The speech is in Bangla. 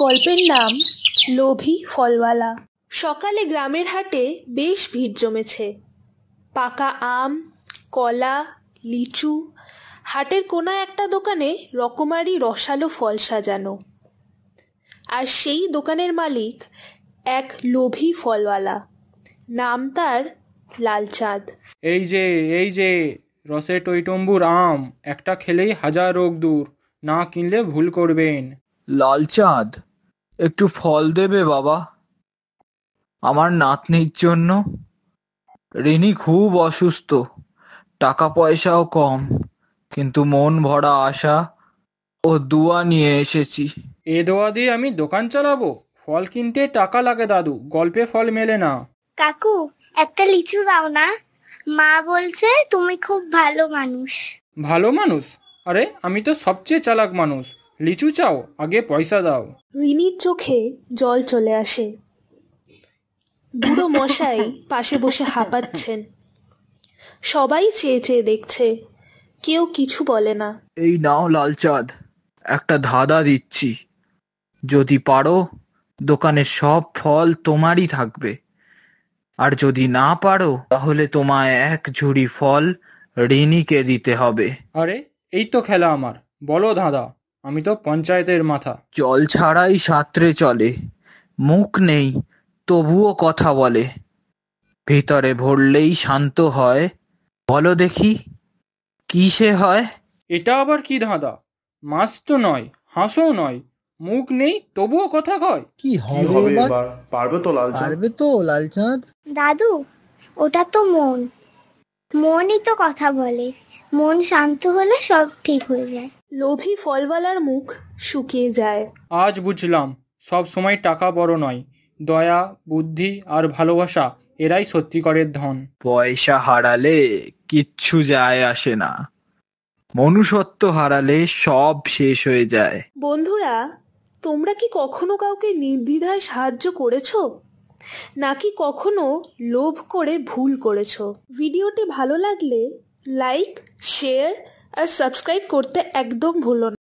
গল্পের নাম লোভী ফলওয়ালা। সকালে গ্রামের হাটে বেশ ভিড় জমেছে। পাকা আম, কলা, লিচু, হাটের কোনায় একটা দোকানে রকমারি রসালো ফল সাজানো। আর সেই দোকানের মালিক এক লোভী ফলওয়ালা, নাম তার লালচাঁদ। এই যে রসে টইটম্বুর আম, একটা খেলেই হাজার রোগ দূর, না কিনলে ভুল করবেন। লালচাঁদ, একটু ফল দেবে বাবা, আমার নাতনির জন্য। রিনি খুব অসুস্থ, টাকা পয়সাও কম, কিন্তু মন ভরা আশা ও দুয়া নিয়ে এসেছি। এ দোয়া দিয়ে আমি দোকান চালাবো? ফল কিনতে টাকা লাগে দাদু, গল্পে ফল মেলে না। কাকু, একটা লিচু দাও না, মা বলছে তুমি খুব ভালো মানুষ। ভালো মানুষ? আরে আমি তো সবচেয়ে চালাক মানুষ। লিচু চাও? আগে পয়সা দাও। রিনির চোখে জল চলে আসে। বুড়ো মশাই পাশে বসে হাঁপাচ্ছেন। সবাই চেয়ে চেয়ে দেখছে, কেউ কিছু বলে না। এই নাও লালচাঁদ, একটা ধাঁধা দিচ্ছি, যদি পারো দোকানের সব ফল তোমারই থাকবে, আর যদি না পারো তাহলে তোমায় এক ঝুড়ি ফল রিনিকে দিতে হবে। আরে এই তো খেলা আমার, বলো ধাঁধা, আমি তো পঞ্চায়েতের মাথা। জল ছাড়াই সাঁতরে চলে, মুখ নেই তবুও কথা বলে, ভিতরে ভরলেই শান্ত হয়, বলো দেখি কি সে হয়? এটা আবার কি ধাঁধা? মাছ তো নয়, হাঁসও নয়, মুখ নেই তবুও কথা কয়। কি হবে এবার? পারবে তো লালচাঁদ? দাদু, ওটা তো মন। মনই তো কথা বলে, মন শান্ত হলে সব ঠিক হয়ে যায়। লোভী ফলওয়ালার মুখ শুকিয়ে যায়। আজ বুঝলাম, সব সময় টাকা বড় নয়, দয়া, বুদ্ধি আর ভালোবাসা, এরাই সত্যিকারের ধন। পয়সা হারালে কিচ্ছু যায় আসে না, মনুষ্যত্ব হারালে সব শেষ হয়ে যায়। বন্ধুরা, তোমরা কি কখনো কাউকে নির্দ্বিধায় সাহায্য করেছো, নাকি কখনো লোভ করে ভুল করেছো? ভিডিওটি ভালো লাগলে লাইক, শেয়ার আর সাবস্ক্রাইব করতে একদম ভুলো না।